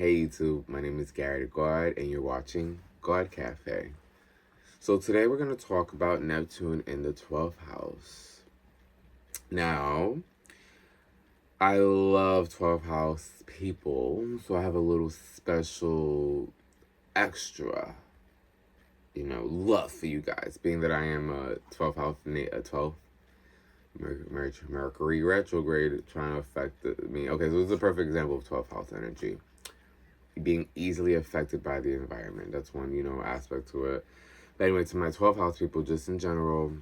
Hey YouTube, my name is Gawd and you're watching Gawd Cafe. So today we're going to talk about Neptune in the 12th house. Now, I love 12th house people, so I have a little special extra, love for you guys, being that I am a 12th house, a 12th Mercury retrograde trying to affect me. Okay, so this is a perfect example of 12th house energy. Being easily affected by the environment. That's one, aspect to it. But anyway, to my 12th house people, just in general,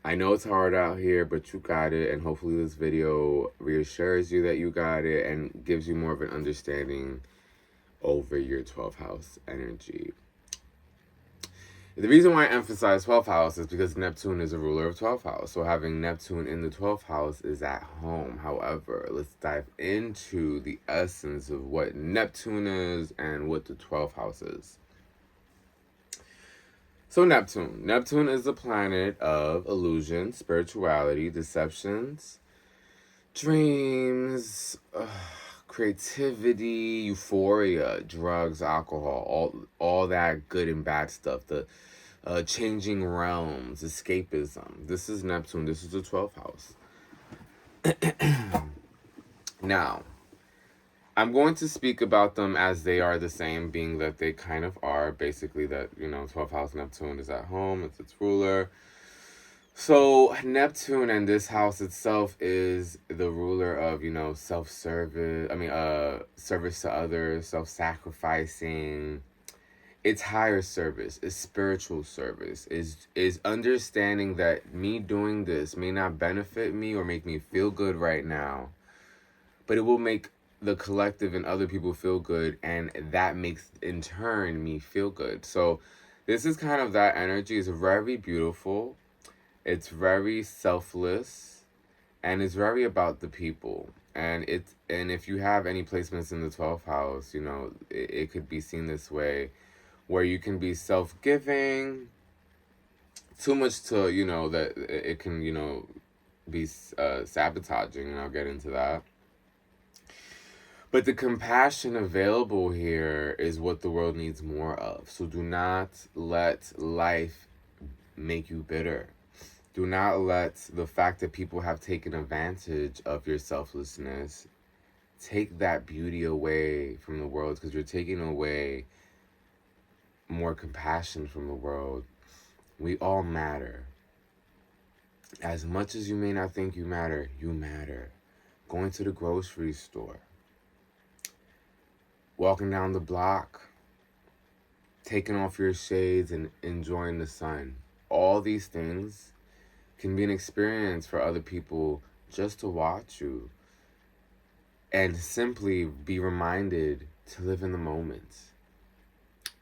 I know it's hard out here, but you got it. And hopefully this video reassures you that you got it and gives you more of an understanding over your 12th house energy. The reason why I emphasize 12th house is because Neptune is a ruler of 12th house. So having Neptune in the 12th house is at home. However, let's dive into the essence of what Neptune is and what the 12th house is. So Neptune is the planet of illusion, spirituality, deceptions, dreams, creativity, euphoria, drugs, alcohol, all that good and bad stuff. The changing realms, escapism. This is Neptune. This is the 12th house. Now, I'm going to speak about them as they are the same, being that they kind of are. Basically, that, 12th house Neptune is at home, it's its ruler. So, Neptune and this house itself is the ruler of, self-service. Service to others, self-sacrificing. It's higher service, it's spiritual service, is understanding that me doing this may not benefit me or make me feel good right now, but it will make the collective and other people feel good, and that makes in turn me feel good. So this is kind of that energy. It's very beautiful, it's very selfless, and it's very about the people. And if you have any placements in the 12th house, it could be seen this way, where you can be self-giving too much to, that it can, be sabotaging, and I'll get into that. But the compassion available here is what the world needs more of. So do not let life make you bitter. Do not let the fact that people have taken advantage of your selflessness take that beauty away from the world, because you're taking away more compassion from the world. We all matter. As much as you may not think you matter, you matter. Going to the grocery store, walking down the block, taking off your shades and enjoying the sun. All these things can be an experience for other people just to watch you and simply be reminded to live in the moment.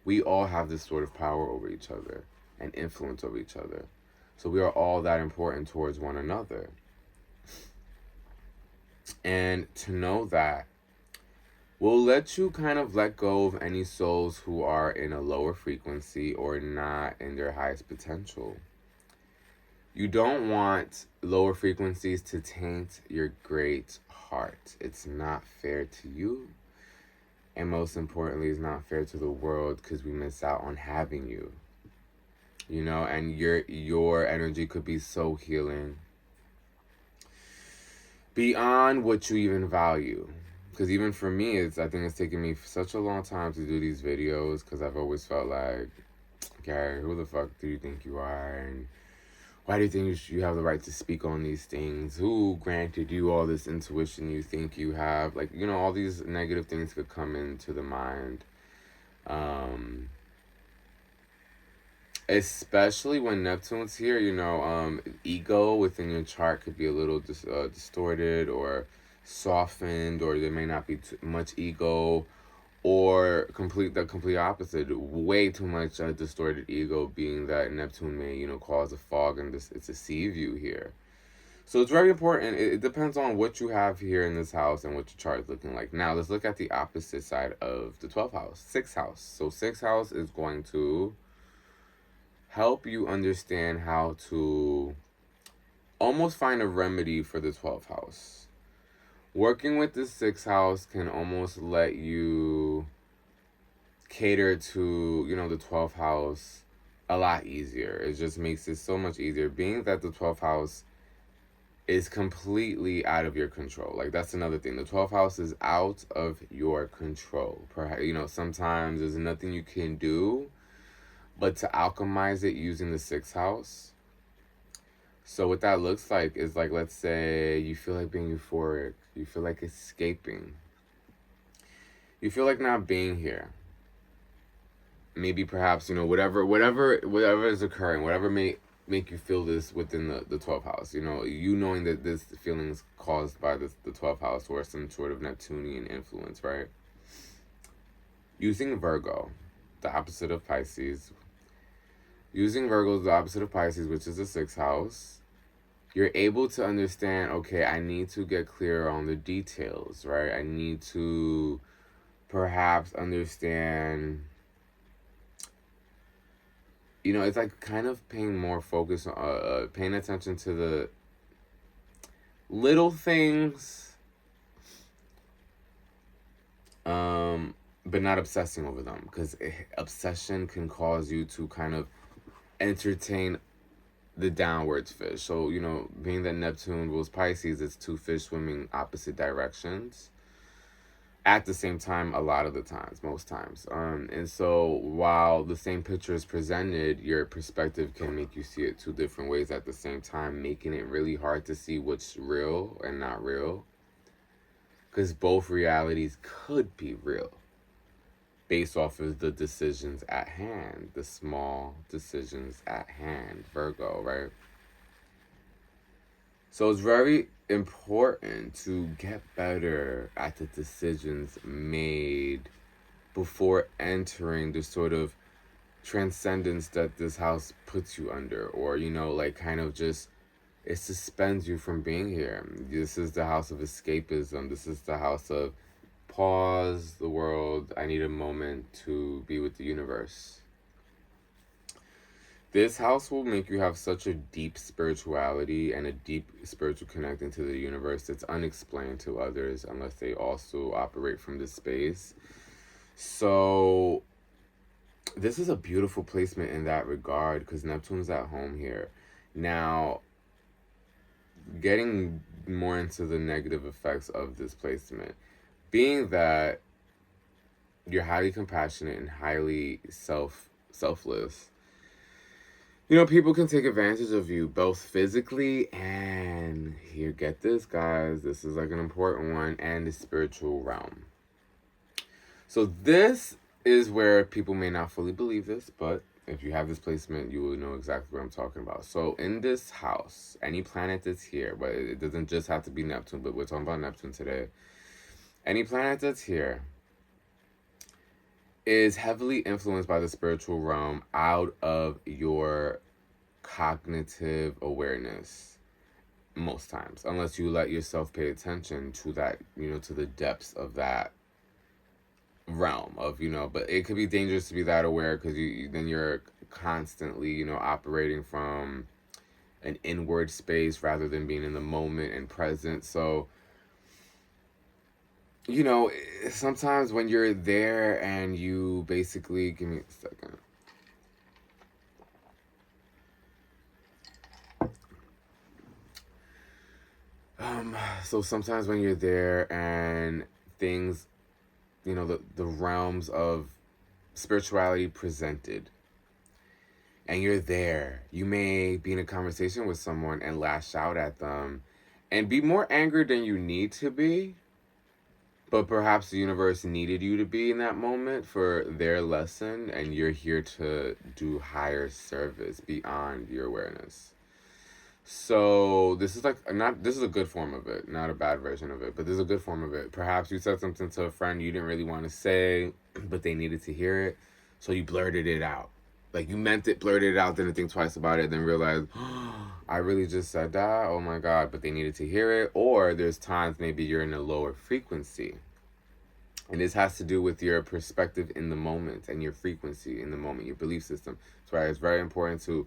We all have this sort of power over each other and influence over each other. So we are all that important towards one another. And to know that will let you kind of let go of any souls who are in a lower frequency or not in their highest potential. You don't want lower frequencies to taint your great heart. It's not fair to you. And most importantly, it's not fair to the world, because we miss out on having you. And your energy could be so healing beyond what you even value. Because even for me, I think it's taken me such a long time to do these videos, because I've always felt like, Gary, who the fuck do you think you are? And why do you think you have the right to speak on these things? Who granted you all this intuition you think you have? Like, all these negative things could come into the mind. Especially when Neptune's here, ego within your chart could be a little distorted or softened, or there may not be too much ego, or the complete opposite, way too much distorted ego, being that Neptune may, cause a fog and it's deceive you here. So it's very important. It depends on what you have here in this house and what your chart is looking like. Now let's look at the opposite side of the 12th house, 6th house. So 6th house is going to help you understand how to almost find a remedy for the 12th house. Working with the 6th house can almost let you cater to, the 12th house a lot easier. It just makes it so much easier. Being that the 12th house is completely out of your control. Like, that's another thing. The 12th house is out of your control. Perhaps, sometimes there's nothing you can do but to alchemize it using the 6th house. So what that looks like is, like, let's say you feel like being euphoric, you feel like escaping, you feel like not being here. Maybe perhaps, whatever is occurring, whatever may make you feel this within the 12th house, knowing that this feeling is caused by the 12th house or some sort of Neptunian influence, right? Using Virgo, the opposite of Pisces, which is the 6th house, you're able to understand, okay, I need to get clear on the details, right? I need to perhaps understand, it's like kind of paying more focus, paying attention to the little things, but not obsessing over them, because obsession can cause you to kind of entertain the downwards fish. So, being that Neptune rules Pisces, it's two fish swimming opposite directions at the same time a lot of the times, most times. And so while the same picture is presented, your perspective can make you see it two different ways at the same time, making it really hard to see what's real and not real. Because both realities could be real based off of the decisions at hand, the small decisions at hand, Virgo, right? So it's very important to get better at the decisions made before entering the sort of transcendence that this house puts you under, or, like, kind of just, it suspends you from being here. This is the house of escapism. This is the house of pause the world. I need a moment to be with the universe. This house will make you have such a deep spirituality and a deep spiritual connecting to the universe that's unexplained to others unless they also operate from this space. So this is a beautiful placement in that regard because Neptune's at home here. Now, getting more into the negative effects of this placement, being that you're highly compassionate and highly selfless, people can take advantage of you both physically and, here, get this, guys, this is like an important one, and the spiritual realm. So this is where people may not fully believe this, but if you have this placement, you will know exactly what I'm talking about. So in this house, any planet that's here, but it doesn't just have to be Neptune, but we're talking about Neptune today. Any planet that's here is heavily influenced by the spiritual realm out of your cognitive awareness most times, unless you let yourself pay attention to that, to the depths of that realm of, but it could be dangerous to be that aware because then you're constantly, operating from an inward space rather than being in the moment and present. So, sometimes when you're there and you basically, give me a second. So sometimes when you're there and things, the realms of spirituality presented, and you're there, you may be in a conversation with someone and lash out at them and be more angry than you need to be, but perhaps the universe needed you to be in that moment for their lesson, and you're here to do higher service beyond your awareness. So this is this is a good form of it, not a bad version of it, but this is a good form of it. Perhaps you said something to a friend you didn't really want to say, but they needed to hear it, so you blurted it out. Like, you meant it, blurted it out, didn't think twice about it, then realized, oh, I really just said that, oh my God, but they needed to hear it. Or there's times maybe you're in a lower frequency. And this has to do with your perspective in the moment and your frequency in the moment, your belief system. That's why it's very important to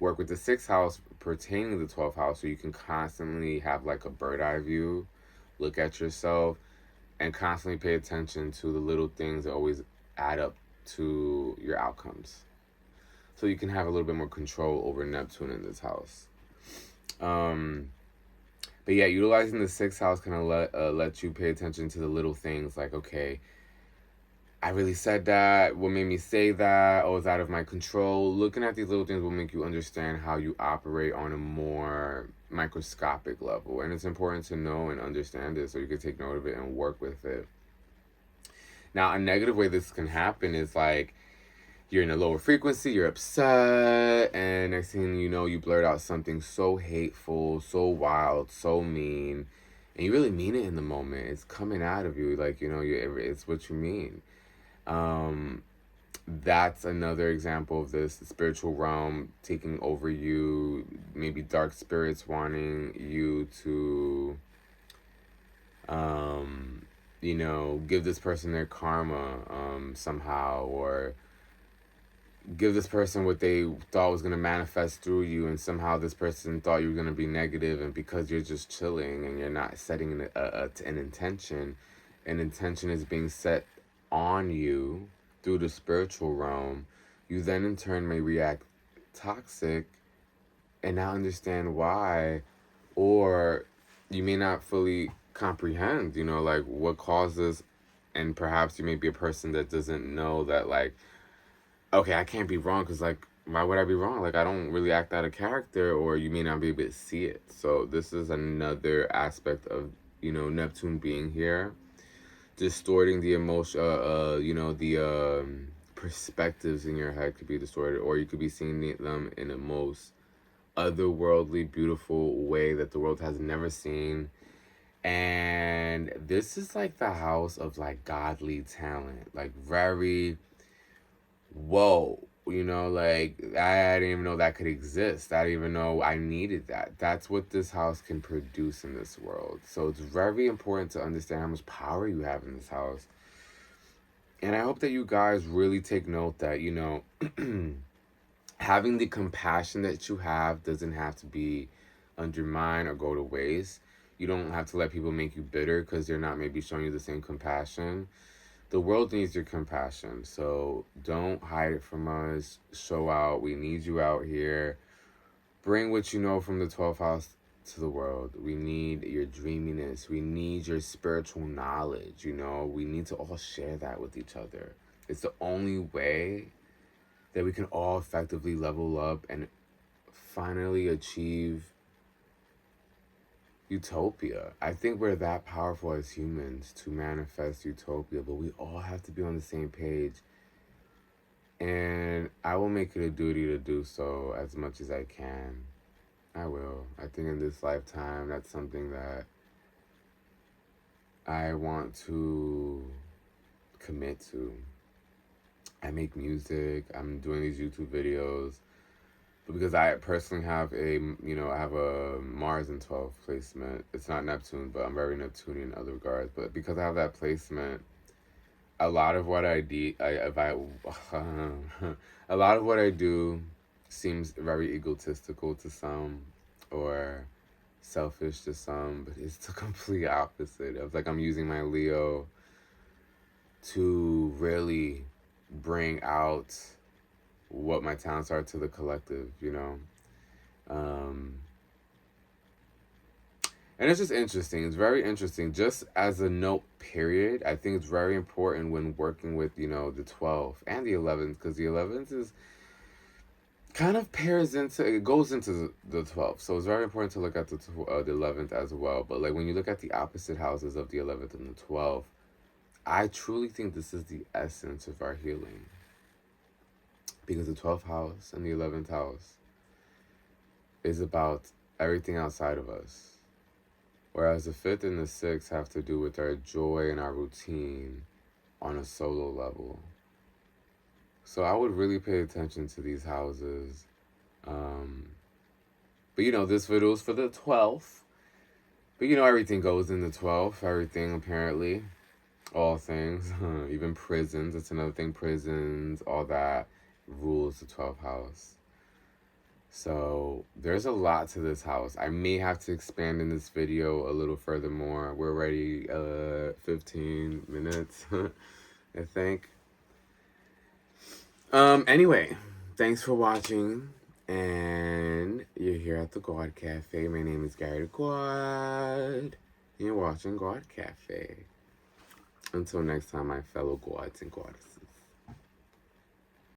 work with the 6th house pertaining to the 12th house, so you can constantly have like a bird eye view look at yourself, and constantly pay attention to the little things that always add up to your outcomes. So you can have a little bit more control over Neptune in this house. But yeah, utilizing the sixth house kind of let you pay attention to the little things, like, okay, I really said that. What made me say that? Oh, it's out of my control. Looking at these little things will make you understand how you operate on a more microscopic level. And it's important to know and understand it so you can take note of it and work with it. Now, a negative way this can happen is like you're in a lower frequency, you're upset, and next thing you know, you blurt out something so hateful, so wild, so mean, and you really mean it in the moment. It's coming out of you, like, you know, it's what you mean. That's another example of this, the spiritual realm taking over you, maybe dark spirits wanting you to, you know, give this person their karma somehow, or give this person what they thought was going to manifest through you, and somehow this person thought you were going to be negative, and because you're just chilling and you're not setting an intention is being set on you through the spiritual realm, you then in turn may react toxic and not understand why, or you may not fully comprehend, you know, like what causes, and perhaps you may be a person that doesn't know that, like, okay, I can't be wrong because, like, why would I be wrong? Like, I don't really act out of character, or you may not be able to see it. So this is another aspect of, you know, Neptune being here, distorting the emotion, you know, the perspectives in your head could be distorted, or you could be seeing them in a most otherworldly, beautiful way that the world has never seen. And this is like the house of like godly talent, like very, whoa, you know, like I didn't even know that could exist. I didn't even know I needed that. That's what this house can produce in this world. So it's very important to understand how much power you have in this house. And I hope that you guys really take note that, you know, having the compassion that you have doesn't have to be undermined or go to waste. You don't have to let people make you bitter because they're not maybe showing you the same compassion. The world needs your compassion, so don't hide it from us. Show out. We need you out here. Bring what you know from the 12th house to the world. We need your dreaminess. We need your spiritual knowledge, you know. We need to all share that with each other. It's the only way that we can all effectively level up and finally achieve utopia. I think we're that powerful as humans to manifest utopia, but we all have to be on the same page. And I will make it a duty to do so as much as I can. I will. I think in this lifetime, that's something that I want to commit to. I make music. I'm doing these YouTube videos. But because I personally have I have a Mars in 12th placement. It's not Neptune, but I'm very Neptunian in other regards. But because I have that placement, a lot of what I do, a lot of what I do seems very egotistical to some, or selfish to some, but it's the complete opposite. Of like I'm using my Leo to really bring out what my talents are to the collective, you know. And it's just interesting. It's very interesting. Just as a note, period, I think it's very important when working with, you know, the 12th and the 11th, because the 11th is kind of pairs into, it goes into the 12th. So it's very important to look at the 11th as well. But like when you look at the opposite houses of the 11th and the 12th, I truly think this is the essence of our healing. Because the 12th house and the 11th house is about everything outside of us. Whereas the 5th and the 6th have to do with our joy and our routine on a solo level. So I would really pay attention to these houses. But you know, this video is for the 12th. But you know, everything goes in the 12th. Everything, apparently. All things. Even prisons. It's another thing. Prisons, all that rules the 12th house. So there's a lot to this house. I may have to expand in this video a little further more. We're already 15 minutes, I think. Anyway, thanks for watching. And you're here at the Gawd Cafe. My name is Gary the Gawd. You're watching Gawd Cafe. Until next time, my fellow Gawds and Gawds.